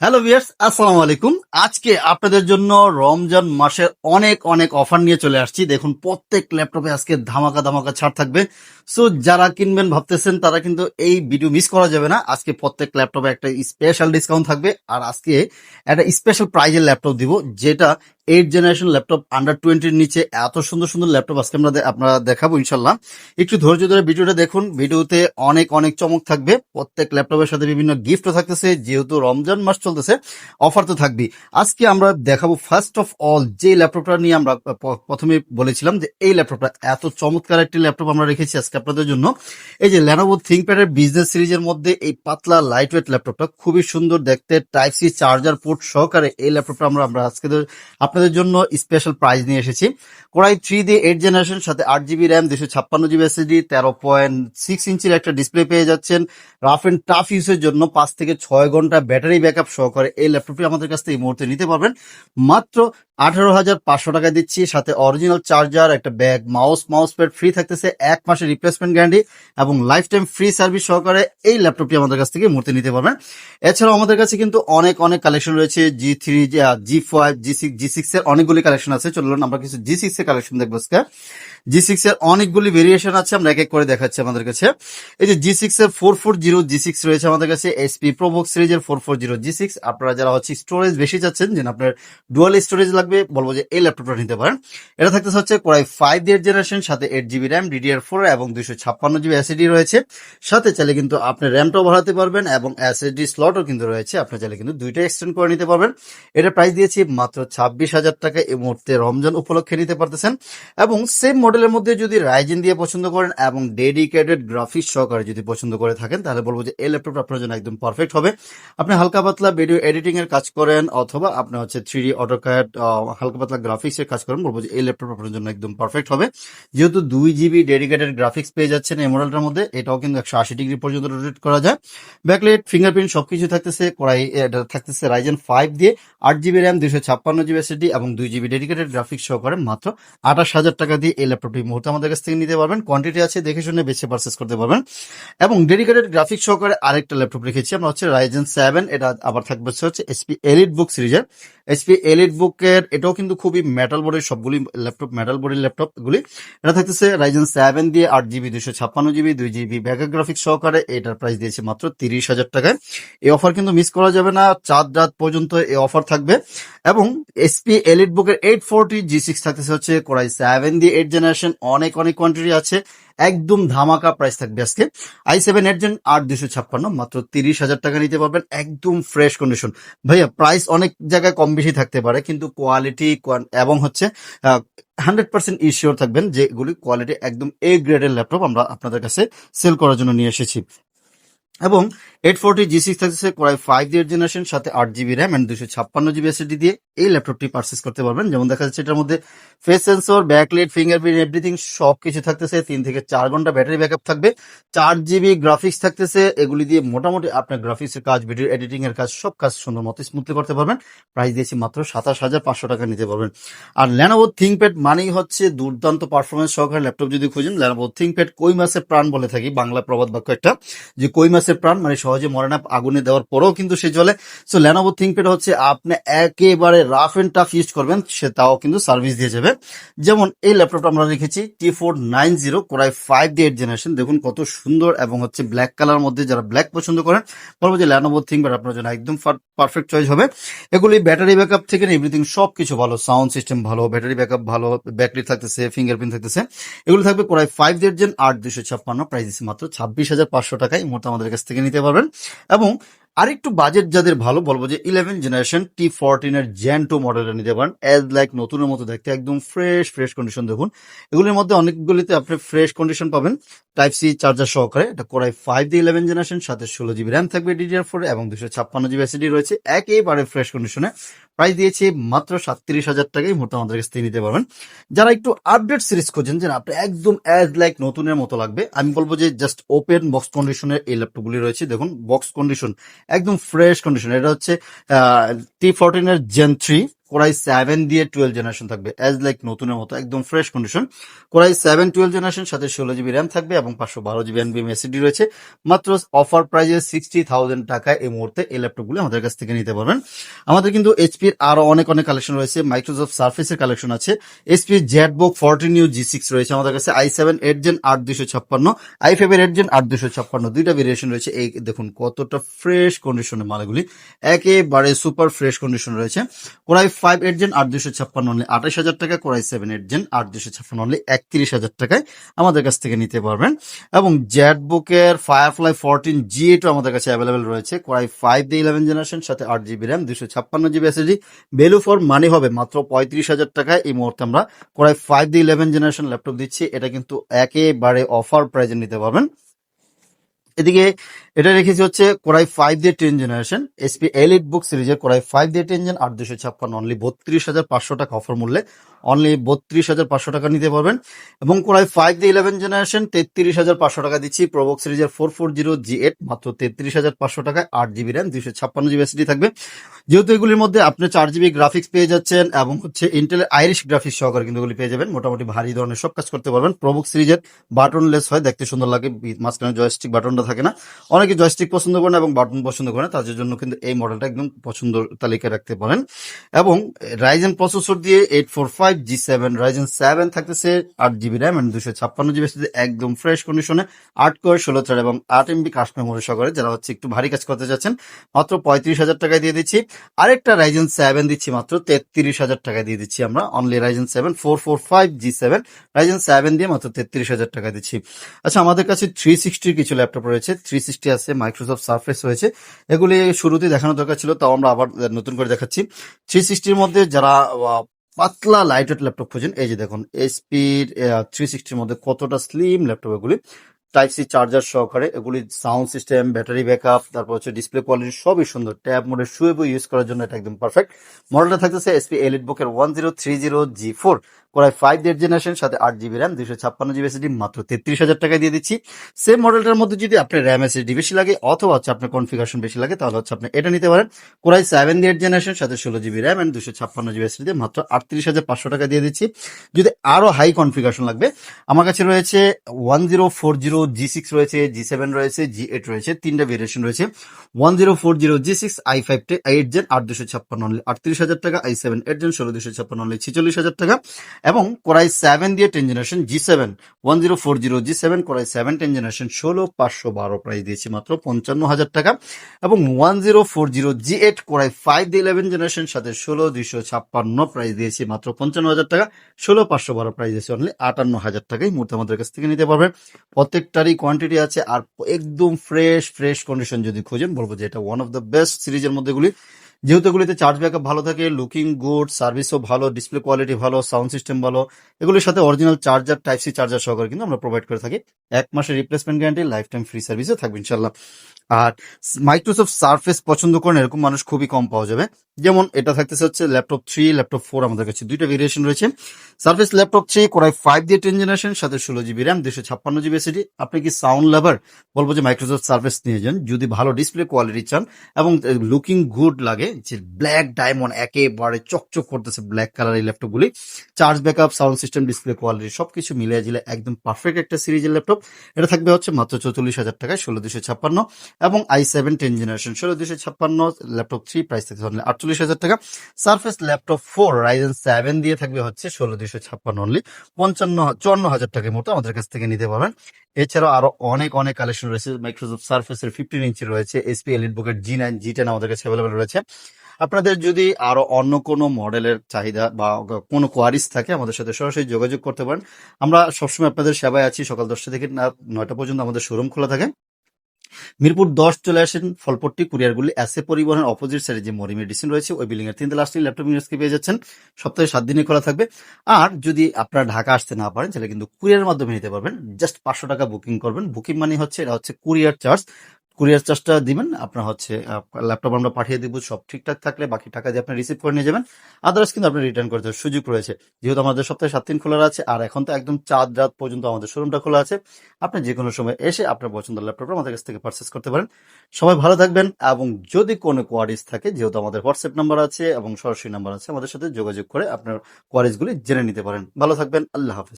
Hello viewers, আসসালামু আলাইকুম। আজকে আপনাদের জন্য রমজান মাসের অনেক অনেক অফার নিয়ে চলে আসছি। দেখুন, প্রত্যেক ল্যাপটপে আজকে ধামাকা ধামাকা ছাড় থাকবে। সো যারা কিনবেন ভাবতেছেন তারা কিন্তু এই ভিডিও মিস করা যাবে না। আজকে প্রত্যেক ল্যাপটপে একটা স্পেশাল ডিসকাউন্ট থাকবে, আর আজকে একটা স্পেশাল প্রাইজের ল্যাপটপ দিব, যেটা 8 জেনারেশন ল্যাপটপ আন্ডার 20-র নিচে। এত সুন্দর সুন্দর ল্যাপটপ আজকে আপনারা দেখাবো ইনশাল্লাহ। একটু ধৈর্য ধরে ভিডিওটা দেখুন। ভিডিওতে অনেক অনেক চমক থাকবে। প্রত্যেক ল্যাপটপের সাথে বিভিন্ন গিফটও থাকতেছে, যেহেতু রমজান মাস চলতেছে অফার তো থাকবেই। আজকে আমরা দেখাবো ফার্স্ট অফ অল যে ল্যাপটপটা নিয়ে আমরা প্রথমে বলেছিলাম যে এই ল্যাপটপটা এত চমৎকার একটি ল্যাপটপ আমরা রেখেছি আজকে আপনাদের জন্য। এই যে Lenovo ThinkPad এর বিজনেস সিরিজের মধ্যে এই পাতলা লাইট ওয়েট ল্যাপটপটা খুবই সুন্দর দেখতে, টাইপ সি চার্জার পোর্ট সহকারে এই ল্যাপটপটা আমরা আজকে আপনাদের জন্য স্পেশাল প্রাইজ নিয়ে এসেছি। কোরাই 3 দিয়ে 8 জেনারেশন, সাথে 8 জিবি র্যাম, 256 জিবি এসএসডি, 13.6 ইঞ্চির একটা ডিসপ্লে পেয়ে যাচ্ছেন। রাফ এন্ড টাফ ইউজের জন্য 5 থেকে 6 ঘন্টা ব্যাটারি ব্যাকআপ সহকারে এই ল্যাপটপটি আমাদের কাছ থেকে এই মুহূর্তে নিতে পারবেন মাত্র 18,500 টাকায় দিচ্ছি। সাথে অরিজিনাল চার্জার, একটা ব্যাগ, মাউস প্যাড ফ্রি থাকতেছে, 1 মাসের রিপ্লেসমেন্ট গ্যারান্টি এবং লাইফ টাইম ফ্রি সার্ভিস সহকারে এই ল্যাপটপটি আমাদের কাছ থেকে এই মুহূর্তে নিতে পারবেন। এছাড়াও আমাদের কাছে কিন্তু অনেক অনেক কালেকশন রয়েছে। G3, G5, G6 এর অনেকগুলি কালেকশন আছে। চলুন আমরা কিছু G6 এর কালেকশন দেখবো আজকে। G6 এর অনেকগুলি ভেরিয়েশন আছে, আমরা এক এক করে দেখাচ্ছি আমাদের কাছে। এই যে G6 এর 440 G6 রয়েছে আমাদের কাছে, HP ProBook সিরিজের 440 G6। আপনারা যারা স্টোরেজ বেশি চাচ্ছেন, যে আপনার ডুয়াল স্টোরেজ লাগবে, বলবো যে এই ল্যাপটপটা নিতে পারেন। এটা থাকতেছে হচ্ছে কোরাই 5 দিয়ে জেনারেশন, সাথে 8 জিবি র্যাম, DDR4 এবং 256 জিবি এসএসডি রয়েছে। সাথে চাইলে কিন্তু আপনি র্যামটাও বাড়াতে পারবেন এবং এসএসডি স্লটও কিন্তু রয়েছে, আপনি চাইলে কিন্তু দুইটা এক্সটেন্ড করে নিতে পারবেন। এটা প্রাইস দিয়েছি মাত্র 26,000 টাকা। এই মুহূর্তে রমজান উপলক্ষে নিতে পারতেছেন। এবং সেম মডেলের মধ্যে যদি রাইজেন দিয়ে পছন্দ করেন এবং ডেডিকেটেড গ্রাফিক্স সহকারে যদি পছন্দ করে থাকেন, তাহলে বলবো যে এই ল্যাপটপ আপনার জন্য একদম পারফেক্ট হবে। আপনি হালকা পাতলা ভিডিও এডিটিং এর কাজ করেন, অথবা আপনি 3D অটোক্যাড হালকা পাতলা গ্রাফিক্স এর কাজ করেন, বলবো যে এই ল্যাপটপ আপনার জন্য একদম পারফেক্ট হবে। যেহেতু 2 জিবি ডেডিকেটেড গ্রাফিক্স পেয়ে যাচ্ছেন এই মডেলটার মধ্যে, এটাও কিন্তু 180 ডিগ্রি পর্যন্ত রোটেট করা যায়। ব্যাকলাইট, ফিঙ্গারপ্রিন্ট সবকিছু থাকতেছে। এটা থাকতেছে রাইজেন 5 দিয়ে, 8 জিবি র্যাম, 256 জিবি এসএসডি এবং 2 জিবি ডেডিকেটেড গ্রাফিক্স সহকারে মাত্র 28,000 টাকা দিয়ে এই ল্যাপটপটি মুহূর্তে আমাদের কাছ থেকে নিতে পারবেন। কোয়ান্টিটি আছে, দেখে শুনে বেছে পারচেস করতে পারবেন। এবং ডেডিকেটেড গ্রাফিক্স সহকারে আরেকটা ল্যাপটপ রেখেছি আমরা, হচ্ছে রাইজেন 7। এটা আবার থাকবে হচ্ছে এইচপি এলিট বুক সিরিজের। এইচপি এলিট বুকের এটাও কিন্তু খুবই মেটাল বডির, সবগুলি ল্যাপটপ মেটাল বডির ল্যাপটপ গুলি। এটা থাকতেছে রাইজেন 7 দিয়ে, 8 GB, 256 GB, 2 GB backup graphics সহকারে। এটার প্রাইস দিয়েছে মাত্র 30,000 টাকায়। এই অফার কিন্তু মিস করা যাবে না, চাঁদ রাত পর্যন্ত এই অফার থাকবে। এবং এসপি এলিট বুকের 840 G6 থাকতেছে হচ্ছে কোরাই 7 দিয়ে 8 জেনারেশন, অনেক অনেক কোয়ান্টিটি আছে, একদম ধামাকা প্রাইস থাকবে আজকে। i7 8 জেন 8 256 মাত্র 30,000 টাকা নিতে পারবেন, একদম ফ্রেশ কন্ডিশন। ভাইয়া প্রাইস অনেক জায়গায় কম বেশি থাকতে পারে, কিন্তু কোয়ালিটি এবং 100% ইনশিওর থাকবেন যে এগুলি কোয়ালিটি একদম এ গ্রেডের ল্যাপটপ আমরা আপনাদের কাছে সেল করার জন্য নিয়ে এসেছি। এবং 840 G6 থাকছে কোরাই 5 দিয়ে জেনারেশন, সাথে 8 GB RAM and 256 GB SSD দিয়ে এই ল্যাপটপটি পারচেস করতে পারবেন। যেমন দেখা যাচ্ছে এটার মধ্যে face sensor, backlight, fingerprint everything সবকিছু থাকতেছে। 3 থেকে 4 ঘন্টা ব্যাটারি ব্যাকআপ থাকবে। 4 জিবি গ্রাফিক্স থাকতেছে। এগুলি দিয়ে মোটামুটি আপনার গ্রাফিক্স এর কাজ, ভিডিও এডিটিং এর কাজ, সব কাজ সুন্দর মতো স্মুথলি করতে পারবেন। প্রাইস দিয়েছি মাত্র 27,500 টাকা নিতে পারবেন। আর Lenovo ThinkPad মানেই হচ্ছে দুর্দান্ত পারফরমেন্স সহকারে ল্যাপটপ। যদি খুঁজেন Lenovo ThinkPad কই মাছের প্রাণ বলে থাকি, বাংলা প্রবাদ বাক্য একটা, যে কই মাছের প্রাণ মানে সহজে মরে না, আগুনে দেওয়ার পরেও কিন্তু সে জ্বলে। সো Lenovo ThinkPad হচ্ছে আপনি একেবারে রাফ এন্ড টাফ ইউজ করবেন, সে তাও কিন্তু সার্ভিস দিয়ে যাবে। যেমন এই ল্যাপটপটা আমরা রেখেছি T490 কোরাই 5 দিয়ে 8 জেনারেশন, দেখুন কত সুন্দর এবং ব্ল্যাক কালার মধ্যে। যারা ব্ল্যাক পছন্দ করেন, বলবো যে Lenovo ThinkPad আপনার জন্য একদম পারফেক্ট চয়েস হবে। এগুলি ব্যাটারি ব্যাকআপ থেকে এভরিথিং সবকিছু ভালো, সাউন্ড সিস্টেম ভালো, ব্যাটারি ব্যাকআপ ভালো, ব্যাটারি থাকতেছে, ফিঙ্গারপ্রিন্ট থাকতেছে। এগুলো থাকবে কোরাই 5 দিয়ে 8 256, প্রাইস দিচ্ছে মাত্র 26,500 টাকায় এই মুহূর্তে আমাদের কাছ থেকে নিতে পারবেন। এবং আরেকটু বাজেট যাদের ভালো, বলবো যে 11 জেনারেশন T14 এর Gen 2 মডেলটা নিতে পারেন। এজ লাইক নতুনের মতো দেখতে, একদম ফ্রেশ কন্ডিশন। দেখুন এগুলির মধ্যে অনেকগুলিতে আপনি ফ্রেশ কন্ডিশন পাবেন, টাইপ সি চার্জার সহকারে। এটা কোরাই 5 দিয়ে 11 জেনারেশন, সাথে 16 জিবি র্যাম থাকবে, DDR4 এবং 256 জিবি এসএসডি রয়েছে, একেবারে ফ্রেশ কন্ডিশনে। প্রাইস দিয়েছি মাত্র 37,000 টাকায় মুহূর্তে আমাদের কাছ থেকে নিতে পারবেন। যারা একটু আপডেট সিরিজ খোঁজেন, যে আপনি একদম এজ লাইক নতুনের মতো লাগবে, আমি বলবো যে জাস্ট ওপেন বক্স কন্ডিশনের এই ল্যাপটপগুলি রয়েছে। দেখুন বক্স কন্ডিশন একদম ফ্রেশ কন্ডিশন। এটা হচ্ছে T14 এর Gen 3 কোরাই 7 দিয়ে 12 জেনারেশন থাকবে, অ্যাজ লাইক নতুনের মতো একদম ফ্রেশ কন্ডিশন। কোরাই 7 12 জেনারেশন, সাথে 16 জিবি র্যাম থাকবে এবং 512 জিবি এনবিএম এসএসডি রয়েছে। মাত্র অফার প্রাইজে 60,000 টাকায় এই মুহূর্তে এই ল্যাপটপগুলো আমাদের কাছ থেকে নিতে পারবেন। আমাদের কিন্তু এইচপির আরো অনেক অনেক কালেকশন রয়েছে, মাইক্রোসফট সার্ফেসের কালেকশন আছে, এইচপি জেটবুক 14 ইউ G6 রয়েছে আমাদের কাছে, i7 8 জেন 8256, i5 এর 8 জেন 8256, দুইটা ভেরিয়েশন রয়েছে। এই দেখুন কতটা ফ্রেশ কন্ডিশনের মালগুলি, একেবারে সুপার ফ্রেশ কন্ডিশন রয়েছে। কোরাই 5 8 জেন 8256 অনলি 28,000 টাকা, কোরাই 7 8 জেন 8256 অনলি 31,000 টাকায় আমাদের কাছ থেকে নিতে পারবেন। এবং জেটবুকের ফায়ারফ্লাই 14 G8 আমাদের কাছে অ্যাভেলেবেল রয়েছে, কোরাই 5 দিয়ে 11 জেনারেশন, সাথে 8 GB RAM, 256 GB SSD. Value for money হবে মাত্র 35,000 টাকায় এই মুহূর্তে আমরা কোরাই 5 দিয়ে 11 জেনারেশন ল্যাপটপ দিচ্ছি। এটা কিন্তু একেবারে অফার প্রাইজে নিতে পারবেন। এদিকে এটা রেখেছি হচ্ছে কোরাই 5 দিয়ে 10 জেনারেশন, এসপি এলিট বুক সিরিজের কোরাই 5 দিয়ে 10 জেন 8256 অনলি 32,500 টাকা অফার মূল্যে, অনলি 32,500 টাকা নিতে পারবেন। এবং কোরাই 5 দিয়ে 11 জেনারেশন 33,500 টাকা দিচ্ছি। প্রবক সিরিজের 440 G8 মাত্র 33,500 টাকায়, 8 জিবি র্যাম, 256 জিবি এসএসডি থাকবে। যেহেতু এগুলির মধ্যে আপনি 4 জিবি গ্রাফিক্স পেয়ে যাচ্ছেন এবং হচ্ছে ইন্টেলের আইরিশ গ্রাফিক্স সহকারে কিন্তু এগুলি পেয়ে যাবেন, মোটামুটি ভারী ধরনের সব কাজ করতে পারবেন। প্রবক সিরিজের বাটনলেস হয়, দেখতে সুন্দর লাগে, মাঝখানে জয়স্টিক বাটনটা থাকে না। অনেকে জয়স্টিক পছন্দ করেন এবং বাটন পছন্দ করেন, তাদের জন্য কিন্তু এই মডেলটা একদম পছন্দ তালিকায় রাখতে পারেন। এবং রাইজেন প্রসেসর দিয়ে 845 G7, রাইজেন 7 থাকতেছে, 8 জিবি র্যাম এবং 256 জিবি এসএসডি, একদম ফ্রেশ কন্ডিশনে, 8 কোর 16 থ্রেড এবং 8 MB কাশ মেমোরি সহকারে। যারা হচ্ছে একটু ভারী কাজ করতে যাচ্ছেন মাত্র 35,000 টাকায় দিয়ে দিচ্ছি। আরেকটা রাইজেন 7 দিচ্ছি মাত্র 33,000 টাকায় দিয়ে দিচ্ছি আমরা, অনলি রাইজেন 7 445 G7, রাইজেন 7 দিয়ে মাত্র 33,000 টাকা দিচ্ছি। আচ্ছা, আমাদের কাছে 360 কিছু ল্যাপটপ রয়েছে, 360 আছে, মাইক্রোসফট সার্ফেস রয়েছে। এগুলি শুরুতেই দেখানো দরকার ছিল, তাও আমরা আবার নতুন করে দেখাচ্ছি। 360-র মধ্যে যারা পাতলা লাইট ওয়েট ল্যাপটপ খুঁজেন, এই যে দেখুন এসপির 360-র মধ্যে কতটা স্লিম ল্যাপটপ এগুলি, টাইপ সি চার্জার সহকারে। এগুলি সাউন্ড সিস্টেম, ব্যাটারি ব্যাকআপ, তারপর হচ্ছে ডিসপ্লে কোয়ালিটি সবই সুন্দর। ট্যাব মোডে শুয়ে বই ইউজ করার জন্য এটা একদম পারফেক্ট। মডেলটা থাকতেছে এসপি এলিট বুকের 1030 G4, কোরাই 5 8 জেনারেশন, সাথে 8 জিবি র্যাম, 256 জিবি এসএসডি, মাত্র 33,000 টাকায় দিয়ে দিচ্ছি। সেম মডেলটার মধ্যে যদি আপনার র্যাম এসএসডি বেশি লাগে অথবা হচ্ছে আপনার কনফিগারেশন বেশি লাগে, তাহলে হচ্ছে আপনি এটা নিতে পারেন। কোরাই 7 দিয়ে 8 জেনারেশন, সাথে 16 GB RAM and 256 GB SSD, মাত্র 38,500 টাকা দিয়ে দিচ্ছি। যদি আরো হাই কনফিগারেশন লাগবে, আমার কাছে রয়েছে 1040 G6 রয়েছে, G7 রয়েছে, G8 রয়েছে, তিনটা ভেরিয়েশন রয়েছে। 1040 G6 i5 8 জেন 8256 অনলি 38,000 টাকা, i7 8 জেন 16,256 অনলি 46,000 টাকা। এবং কোরাই 7 দিয়ে 10 generation G7 1040 G7, core i 7 10 generation 16,512 price দিয়েছি মাত্র 55,000 টাকা। এবং 1040 G8 কোরাই 5 দিয়ে 11 জেনারেশন, সাথে 16,256 প্রাইস দিয়েছি মাত্র 55,000 টাকা, 16,512 প্রাইস দিয়েছি অনলি 58,000 টাকায় মুহূর্তে আমাদের কাছ থেকে নিতে পারবেন। প্রত্যেকটারই কোয়ান্টিটি আছে আর একদম ফ্রেশ কন্ডিশন যদি খোঁজেন, বলবো যে এটা ওয়ান অফ দ্য বেস্ট সিরিজের মধ্যে এগুলি। যেহেতু এগুলিতে চার্জ ব্যাকআপ ভালো থাকে, লুকিং গুড, সার্ভিসও ভালো, ডিসপ্লে কোয়ালিটি ভালো, সাউন্ড সিস্টেম ভালো, এগুলির সাথে original charger, type C charger সহকারে কিন্তু আমরা প্রোভাইড করে থাকি। 1 মাসের replacement guarantee, life time free সার্ভিসও থাকবে ইনশাল্লাহ। আর মাইক্রোসফট সার্ফেস পছন্দ করেন এরকম মানুষ খুবই কম পাওয়া যাবে। যেমন এটা থাকতেছে হচ্ছে ল্যাপটপ 3, ল্যাপটপ 4, আমাদের কাছে দুইটা ভেরিয়েশন রয়েছে। সার্ফেস ল্যাপটপ 3 কোরাই 5 দিয়ে 10 জেনারেশন, সাথে 16 জিবি র্যাম, 256 জিবি এসএসডি। আপনি কি সাউন্ড লাভার, বলবো যে মাইক্রোসফট সার্ফেস নিয়ে যান। যদি ভালো ডিসপ্লে কোয়ালিটি চান এবং লুকিং গুড লাগে, যে ব্ল্যাক ডায়মন্ড একেবারে চকচক করতেছে ব্ল্যাক কালার এই ল্যাপটপগুলি, charge backup, sound system, display quality সবকিছু মিলিয়ে জিলে একদম পারফেক্ট একটা সিরিজের ল্যাপটপ। এটা থাকবে হচ্ছে মাত্র 44,000 টাকায়, 16,256। এবং i7 10 জেনারেশন 16,256, ল্যাপটপ 3 প্রাইস থাকছে 48,000 টাকা। সার্ফেস ল্যাপটপ 4 রাইজেন 7 দিয়ে থাকবে হচ্ছে 16,256 অনলি 54,000 টাকার মতো আমাদের কাছ থেকে নিতে পারবেন। এছাড়াও আরো অনেক কালেকশন রয়েছে। মাইক্রোসফট সার্ফেসের 15 ইঞ্চি রয়েছে, এসপি এলিট বুকের G9 G10 আমাদের কাছে অ্যাভেলেবল রয়েছে। আপনাদের যদি আরো অন্য কোনো মডেলের চাহিদা বা কোনো কোয়ারিজ থাকে, আমাদের সাথে সরাসরি যোগাযোগ করতে পারেন। আমরা সবসময় আপনাদের সেবায় আছি। সকাল 10টা থেকে 9টা পর্যন্ত আমাদের শোরুম খোলা থাকে। মিরপুর 10 চলে আসেন, ফলপট্টি কুরিয়ারগুলি এসএ পরিবহনের অপোজিট সাইডে যে মরি মেডিসিন রয়েছে ওই বিল্ডিং এর 3 তলা আসলে ল্যাপটপ ইউনিভার্সিটি পেয়ে যাচ্ছেন। সপ্তাহে 7 দিনই খোলা থাকবে। আর যদি আপনারা ঢাকা আসতে না পারেন, তাহলে কিন্তু কুরিয়ারের মাধ্যমে নিতে পারবেন। জাস্ট 500 টাকা বুকিং করবেন। বুকিং মানে হচ্ছে এটা হচ্ছে কুরিয়ার চার্জ। কুরিয়ার চার্জটা দিবেন, আপনার হচ্ছে ল্যাপটপ আমরা পাঠিয়ে দিব, সব ঠিকঠাক থাকলে বাকি টাকা দিয়ে আপনি রিসিভ করে নিয়ে যাবেন। আদার্স কিন্তু আপনি রিটার্ন করতে সুযোগ রয়েছে, যেহেতু আমাদের সপ্তাহে 7 দিন খোলা আছে, আর এখন তো একদম চাঁদ রাত পর্যন্ত আমাদের শোরুমটা খোলা আছে। আপনি যে কোনো সময় এসে আপনার পছন্দের ল্যাপটপটা আমাদের কাছ থেকে পারচেস করতে পারেন। সবাই ভালো থাকবেন, এবং যদি কোনো কোয়ারিজ থাকে, যেহেতু আমাদের হোয়াটসঅ্যাপ নাম্বার আছে এবং সরাসরি নাম্বার আছে, আমাদের সাথে যোগাযোগ করে আপনার কোয়ারিজগুলি জেনে নিতে পারেন। ভালো থাকবেন, আল্লাহ হাফেজ।